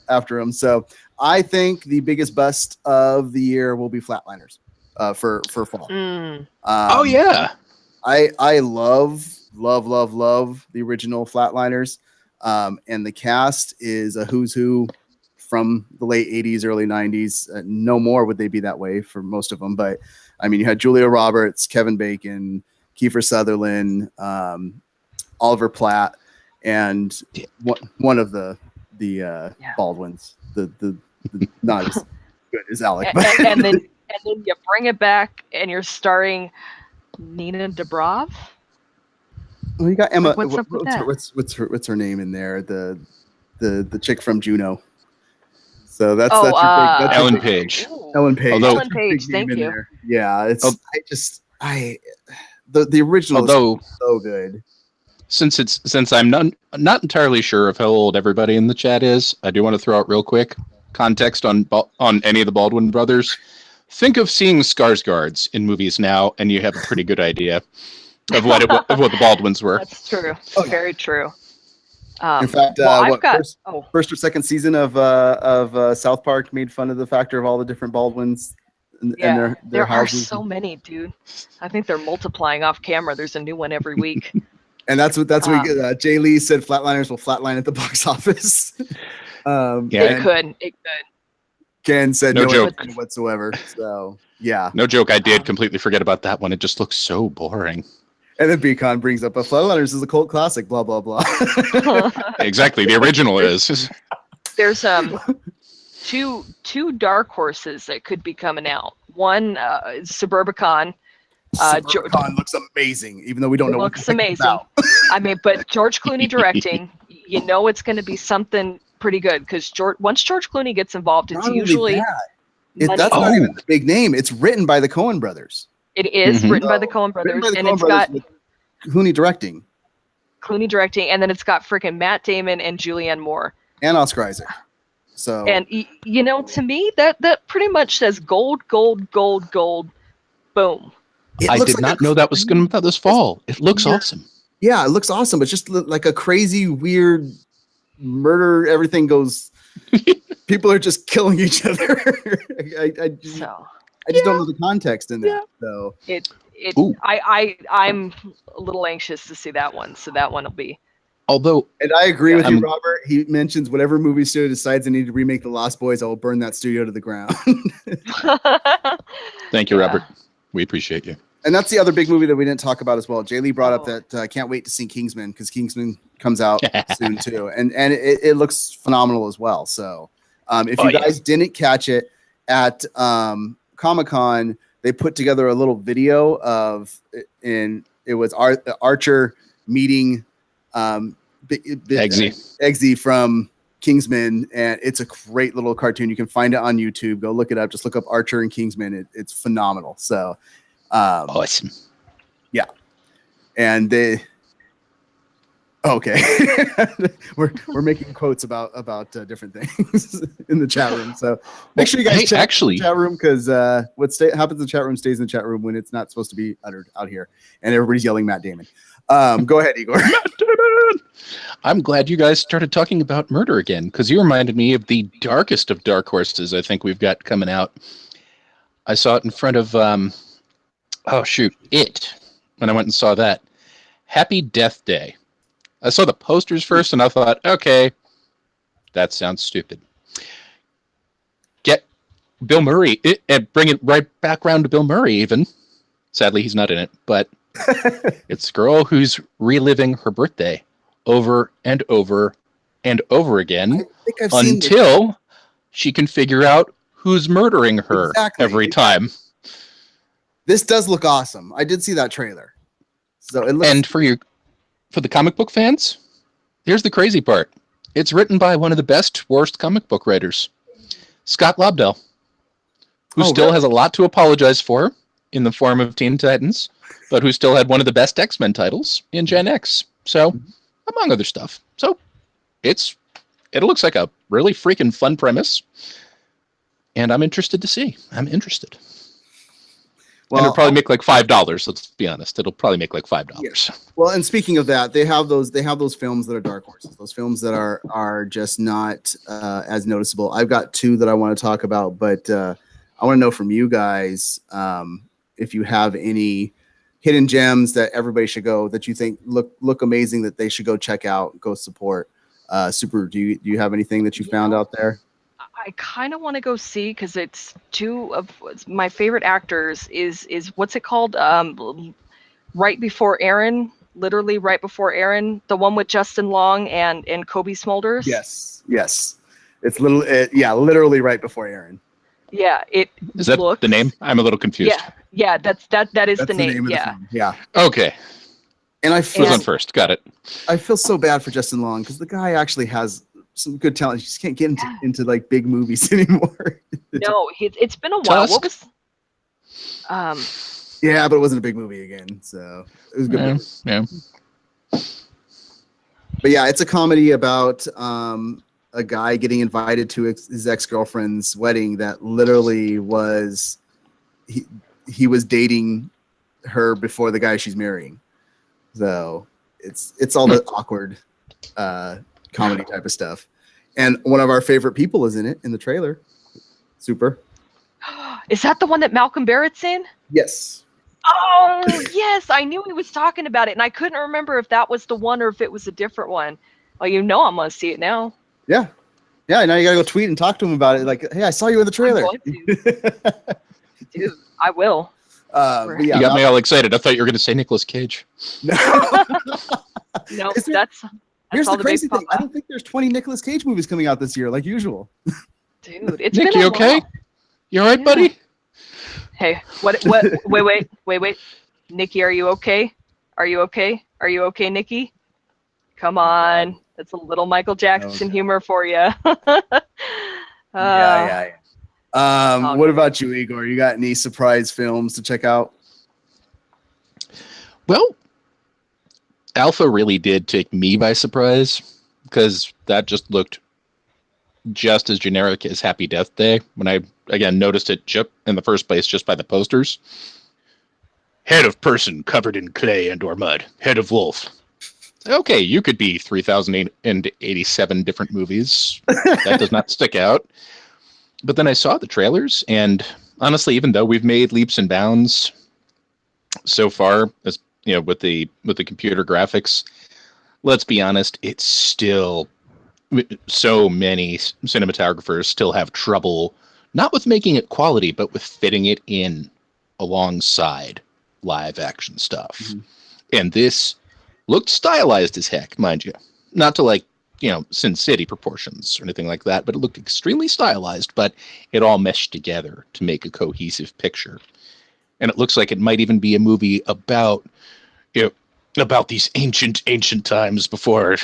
him. So I think the biggest bust of the year will be Flatliners for fall. Oh yeah, I love the original Flatliners, and the cast is a who's who from the late 80s, early 90s. No more would they be that way for most of them, but I mean, you had Julia Roberts, Kevin Bacon, Kiefer Sutherland, Oliver Platt, and one of the Baldwins. The not as good as Alec, and then you bring it back, and you're starring Nina Dobrev. Well, you got Emma. What's her name in there? The chick from Juno. So that's your big, Ellen Page. Ellen Page. Ellen Page. Thank you. There. Yeah, it's the original is so good. Since I'm not entirely sure of how old everybody in the chat is, I do want to throw out real quick context on any of the Baldwin brothers. Think of seeing Skarsgårds in movies now, and you have a pretty good idea of what the Baldwins were. That's true. Very true. In fact, first or second season of South Park made fun of the factor of all the different Baldwins in their there houses. Are so many, dude. I think they're multiplying off camera. There's a new one every week. And that's what Jay Lee said. Flatliners will flatline at the box office. It could. Ken said no joke whatsoever. So yeah, no joke. I did completely forget about that one. It just looks so boring. And then Beacon brings up, Flatliners is a cult classic, blah, blah, blah. Exactly. The original is. There's two dark horses that could be coming out. One is Suburbicon. Suburbicon looks amazing, even though we don't know what it's about. I mean, but George Clooney directing, you know it's going to be something pretty good because once George Clooney gets involved, it's usually... That's not even a big name. It's written by the Coen brothers. It is written by the Coen brothers, and it's got Clooney directing, and then it's got freaking Matt Damon and Julianne Moore and Oscar Isaac. So, and you know, to me, that pretty much says gold, boom. I did not know that was going to be this fall. It looks awesome. Yeah, it looks awesome, but just like a crazy, weird murder. Everything goes. People are just killing each other. I just don't know the context in that. So I'm a little anxious to see that one. So that one will be. Although, and I agree with you, Robert. He mentions whatever movie studio decides they need to remake The Lost Boys, I will burn that studio to the ground. Thank you, Robert. We appreciate you. And that's the other big movie that we didn't talk about as well. Jay Lee brought up that I can't wait to see Kingsman, because Kingsman comes out soon too, and it looks phenomenal as well. So if you guys didn't catch it at Comic-Con, they put together a little video it was Archer meeting Eggsy from Kingsman, and it's a great little cartoon. You can find it on YouTube. Go look it up. Just look up Archer and Kingsman. It's phenomenal. So awesome. Yeah. And they we're making quotes about different things in the chat room. So make sure you guys check the chat room, because what happens in the chat room stays in the chat room when it's not supposed to be uttered out here, and everybody's yelling Matt Damon. Go ahead, Igor. Matt Damon! I'm glad you guys started talking about murder again, because you reminded me of the darkest of dark horses I think we've got coming out. I saw it in front of It, when I went and saw that. Happy Death Day. I saw the posters first, and I thought, okay, that sounds stupid. Get Bill Murray, and bring it right back around to Bill Murray, even. Sadly, he's not in it, but it's a girl who's reliving her birthday over and over and over again until she can figure out who's murdering her every time. This does look awesome. I did see that trailer. So it looks. And for the comic book fans, here's the crazy part. It's written by one of the best, worst comic book writers, Scott Lobdell, who still has a lot to apologize for in the form of Teen Titans, but who still had one of the best X-Men titles in Gen X. So, among other stuff. So, it looks like a really freaking fun premise, and I'm interested to see. I'm interested. Well, and it'll probably make like $5. Let's be honest. It'll probably make like $5. Yeah. Well, and speaking of that, they have those films that are dark horses. Those films that are just not as noticeable. I've got two that I want to talk about, but I want to know from you guys if you have any hidden gems that everybody should go, that you think look amazing, that they should go check out, go support. Super. Do you have anything that you found out there? I kind of want to go see, because it's two of my favorite actors is what's it called? Right Before Aaron, literally Right Before Aaron, the one with Justin Long and Kobe Smulders. Yes. It's literally Right Before Aaron. Yeah, is that the name? I'm a little confused. Yeah, that is the name. Yeah. Okay. And I feel on first. Got it. I feel so bad for Justin Long, because the guy actually has some good talent. He just can't get into like big movies anymore. No, it's been a while. What was? Yeah, but it wasn't a big movie again, so it was a good movie. Yeah. But yeah, it's a comedy about a guy getting invited to his ex-girlfriend's wedding that literally was he was dating her before the guy she's marrying. So it's all the awkward comedy type of stuff. And one of our favorite people is in it in the trailer. Super. Is that the one that Malcolm Barrett's in? Yes. Oh, yes. I knew he was talking about it, and I couldn't remember if that was the one or if it was a different one. Well, I'm going to see it now. Yeah. Yeah, now you got to go tweet and talk to him about it. Like, hey, I saw you in the trailer. Dude, I will. Yeah, you got me all excited. I thought you were going to say Nicolas Cage. No, here's the crazy thing. I don't think there's 20 Nicolas Cage movies coming out this year, like usual. Dude, it's Nick, been you okay? while. You all right, buddy? Hey, what? Wait. Nikki, are you okay? Are you okay, Nikki? Come on. That's a little Michael Jackson humor for you. Yeah. What about you, Igor? You got any surprise films to check out? Well, Alpha really did take me by surprise, because that just looked just as generic as Happy Death Day when I, again, noticed it in the first place just by the posters. Head of person covered in clay and or mud. Head of wolf. Okay, you could be 3,087 different movies. That does not stick out. But then I saw the trailers, and honestly, even though we've made leaps and bounds so far, as you know, with the computer graphics, let's be honest, it's still so many cinematographers still have trouble not with making it quality, but with fitting it in alongside live action stuff. Mm-hmm. And this looked stylized as heck, mind you. Not to like, Sin City proportions or anything like that, but it looked extremely stylized, but it all meshed together to make a cohesive picture. And it looks like it might even be a movie about, about these ancient times before,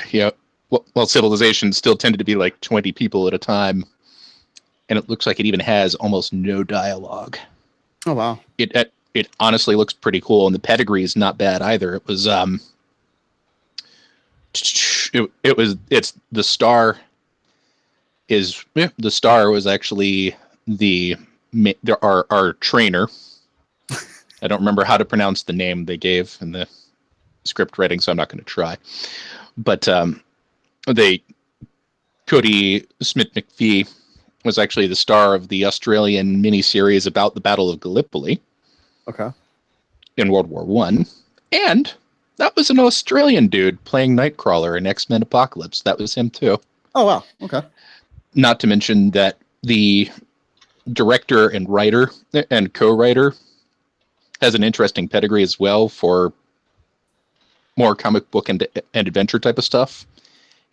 well, civilization still tended to be like 20 people at a time. And it looks like it even has almost no dialogue. Oh, wow. It honestly looks pretty cool. And the pedigree is not bad either. It was, it's the star was actually our trainer. I don't remember how to pronounce the name they gave in the script writing, so I'm not going to try. But Cody Smith-McPhee was actually the star of the Australian miniseries about the Battle of Gallipoli. Okay. In World War One, and that was an Australian dude playing Nightcrawler in X-Men Apocalypse. That was him too. Oh wow. Okay. Not to mention that the director and writer and co-writer has an interesting pedigree as well for more comic book and adventure type of stuff.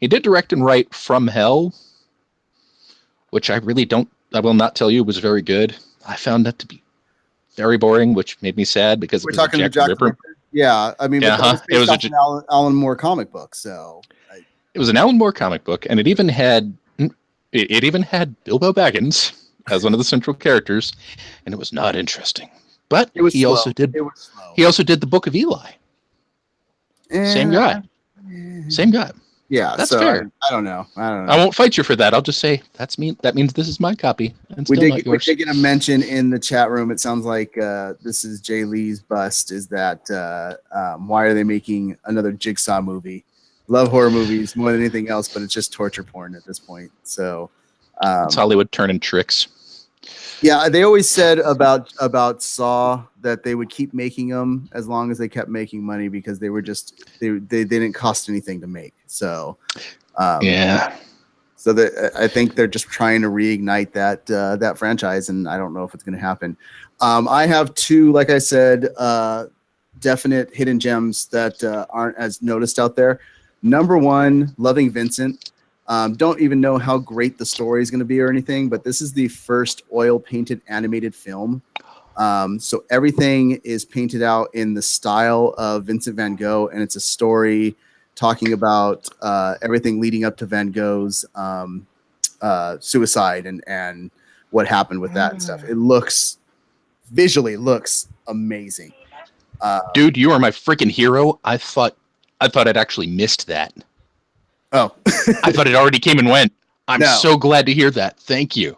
He did direct and write From Hell, which I will not tell you was very good. I found that to be very boring, which made me sad because we're talking to Jack the Ripper. Yeah, I mean, it was an Alan Moore comic book, so it was an Alan Moore comic book, and it even had Bilbo Baggins as one of the central characters, and it was not interesting. But he also did the Book of Eli. Same guy. Yeah, that's fair. I don't know. I won't fight you for that. I'll just say that means this is my copy. And we did get a mention in the chat room. It sounds like this is Jay Lee's bust. Is that why are they making another Jigsaw movie? Love horror movies more than anything else, but it's just torture porn at this point. So it's Hollywood turning tricks. Yeah, they always said about Saw that they would keep making them as long as they kept making money because they were just they didn't cost anything to make. So yeah. So I think they're just trying to reignite that franchise, and I don't know if it's going to happen. I have two, like I said, definite hidden gems that aren't as noticed out there. Number one, Loving Vincent. Don't even know how great the story is going to be or anything, but this is the first oil painted animated film. So everything is painted out in the style of Vincent van Gogh, and it's a story talking about everything leading up to Van Gogh's suicide and what happened with that and stuff. It visually looks amazing. Dude, you are my freaking hero. I thought I'd actually missed that. Oh, I thought it already came and went. I'm so glad to hear that. Thank you.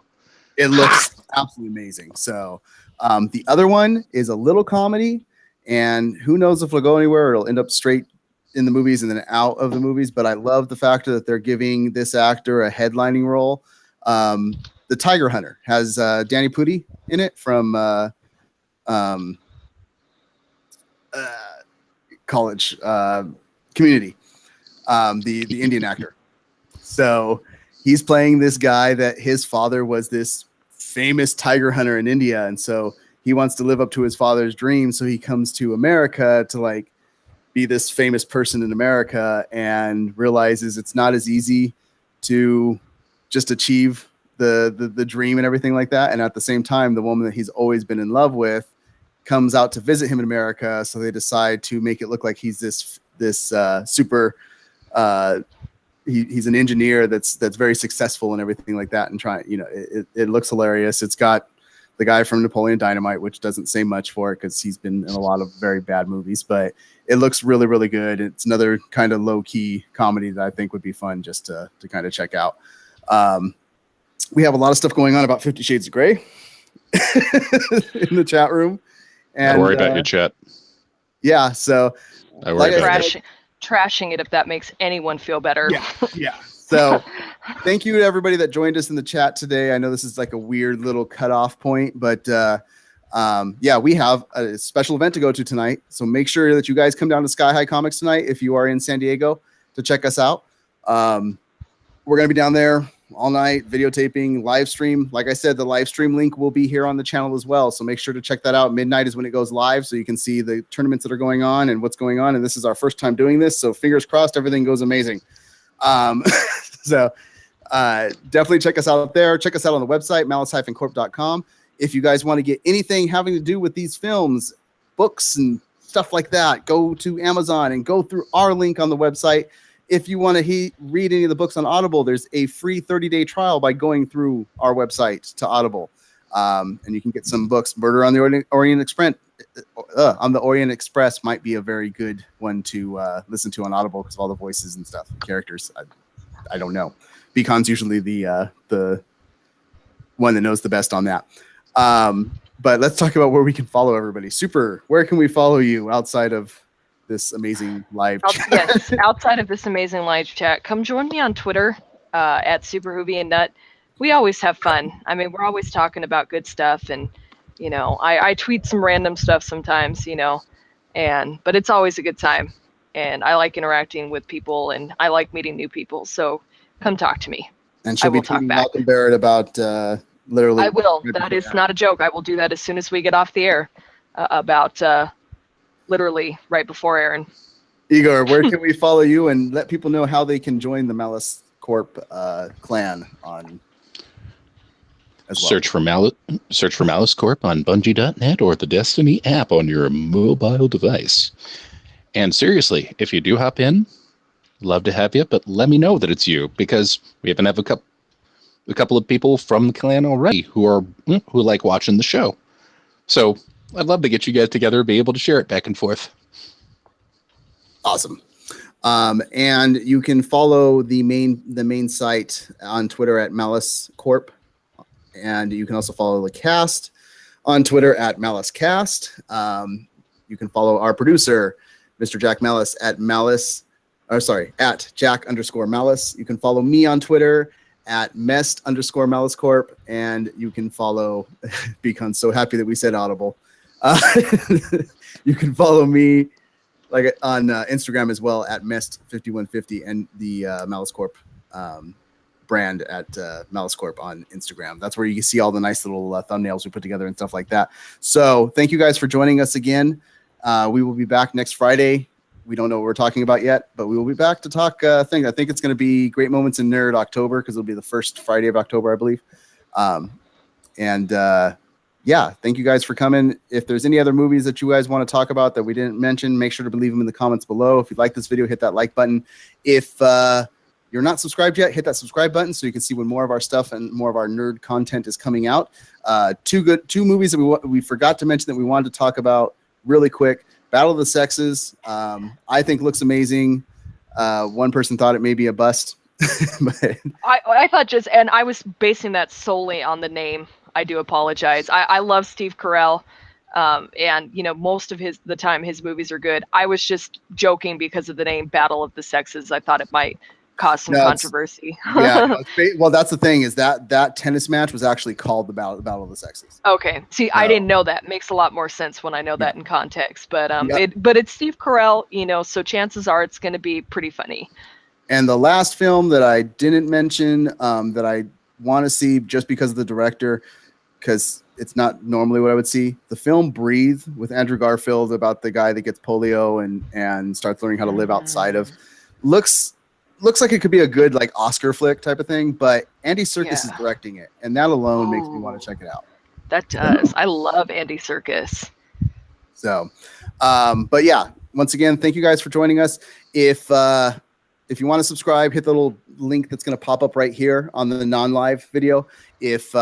It looks absolutely amazing. So the other one is a little comedy, and who knows if it'll go anywhere. It'll end up straight in the movies and then out of the movies. But I love the fact that they're giving this actor a headlining role. The Tiger Hunter has Danny Pudi in it from college Community. The Indian actor. So he's playing this guy that his father was this famous tiger hunter in India. And so he wants to live up to his father's dream. So he comes to America to like be this famous person in America and realizes it's not as easy to just achieve the dream and everything like that. And at the same time, the woman that he's always been in love with comes out to visit him in America. So they decide to make it look like he's this super he's an engineer that's very successful and everything like that, and it looks hilarious. It's got the guy from Napoleon Dynamite, which doesn't say much for it because he's been in a lot of very bad movies, but it looks really, really good. It's another kind of low-key comedy that I think would be fun just to kind of check out. We have a lot of stuff going on about 50 Shades of Grey in the chat room. And don't worry about your chat. Yeah, so I worry about trashing it if that makes anyone feel better. Yeah. So thank you to everybody that joined us in the chat today. I know this is like a weird little cutoff point, but we have a special event to go to tonight. So make sure that you guys come down to Sky High Comics tonight if you are in San Diego to check us out. We're going to be down there all night, videotaping, live stream. Like I said, the live stream link will be here on the channel as well. So make sure to check that out. Midnight is when it goes live, so you can see the tournaments that are going on and what's going on. And this is our first time doing this, so fingers crossed everything goes amazing. So definitely check us out there. Check us out on the website, malice-corp.com. If you guys want to get anything having to do with these films, books and stuff like that, go to Amazon and go through our link on the website. If you want to read any of the books on Audible, there's a free 30-day trial by going through our website to Audible. And you can get some books. Murder on the Orient Express might be a very good one to listen to on Audible because of all the voices and stuff, characters. I don't know. Beacon's usually the one that knows the best on that. But let's talk about where we can follow everybody. Super, where can we follow you outside of this amazing live chat? Yes, outside of this amazing live chat, come join me on Twitter at SuperHoovieandNut. We always have fun. I mean, we're always talking about good stuff, and I tweet some random stuff sometimes, but it's always a good time, and I like interacting with people, and I like meeting new people. So come talk to me. And she'll be tweeting Malcolm Barrett about literally. I will. That is not a joke. I will do that as soon as we get off the air. About literally right before Aaron. Igor, where can we follow you and let people know how they can join the Malice Corp clan on? As well. Search for Malice Corp on Bungie.net or the Destiny app on your mobile device. And seriously, if you do hop in, love to have you, but let me know that it's you, because we even have a couple of people from the clan already who like watching the show. So I'd love to get you guys together, be able to share it back and forth. Awesome. And you can follow the main site on Twitter at Malice Corp. And you can also follow the cast on Twitter at MaliceCast. You can follow our producer, Mr. Jack Malice, at Jack_Malice. You can follow me on Twitter at Mest_Malice Corp. And you can follow, Beacon's so happy that we said Audible. You can follow me on Instagram as well at Mest5150 and the Malice Corp brand at Malice Corp on Instagram. That's where you can see all the nice little thumbnails we put together and stuff like that. So thank you guys for joining us again. We will be back next Friday. We don't know what we're talking about yet, but we will be back to talk things. I think it's going to be Great Moments in Nerd October because it'll be the first Friday of October, I believe. Thank you guys for coming. If there's any other movies that you guys want to talk about that we didn't mention, make sure to leave them in the comments below. If you like this video, hit that like button. If you're not subscribed yet, hit that subscribe button so you can see when more of our stuff and more of our nerd content is coming out. Two movies that we forgot to mention that we wanted to talk about really quick. Battle of the Sexes, I think looks amazing. One person thought it may be a bust. But I thought and I was basing that solely on the name. I do apologize. I love Steve Carell, and most of the time his movies are good. I was just joking because of the name Battle of the Sexes. I thought it might cause some controversy. Well, that's the thing is that tennis match was actually called the Battle of the Sexes. Okay, see, I didn't know that. Makes a lot more sense when I know that in context. But it's Steve Carell, so chances are it's going to be pretty funny. And the last film that I didn't mention that I want to see just because of the director, because it's not normally what I would see, the film Breathe with Andrew Garfield about the guy that gets polio and starts learning how to live outside of, looks like it could be a good Oscar flick type of thing, but Andy Serkis is directing it, and that alone makes me want to check it out. That does. I love Andy Serkis. So, but yeah, once again, thank you guys for joining us. If you want to subscribe, hit the little link that's going to pop up right here on the non-live video. If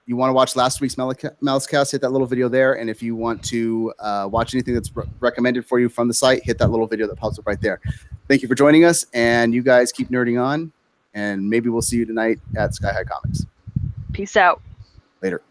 you want to watch last week's MaliceCast, hit that little video there. And if you want to watch anything that's recommended for you from the site, hit that little video that pops up right there. Thank you for joining us, and you guys keep nerding on, and maybe we'll see you tonight at Sky High Comics. Peace out. Later.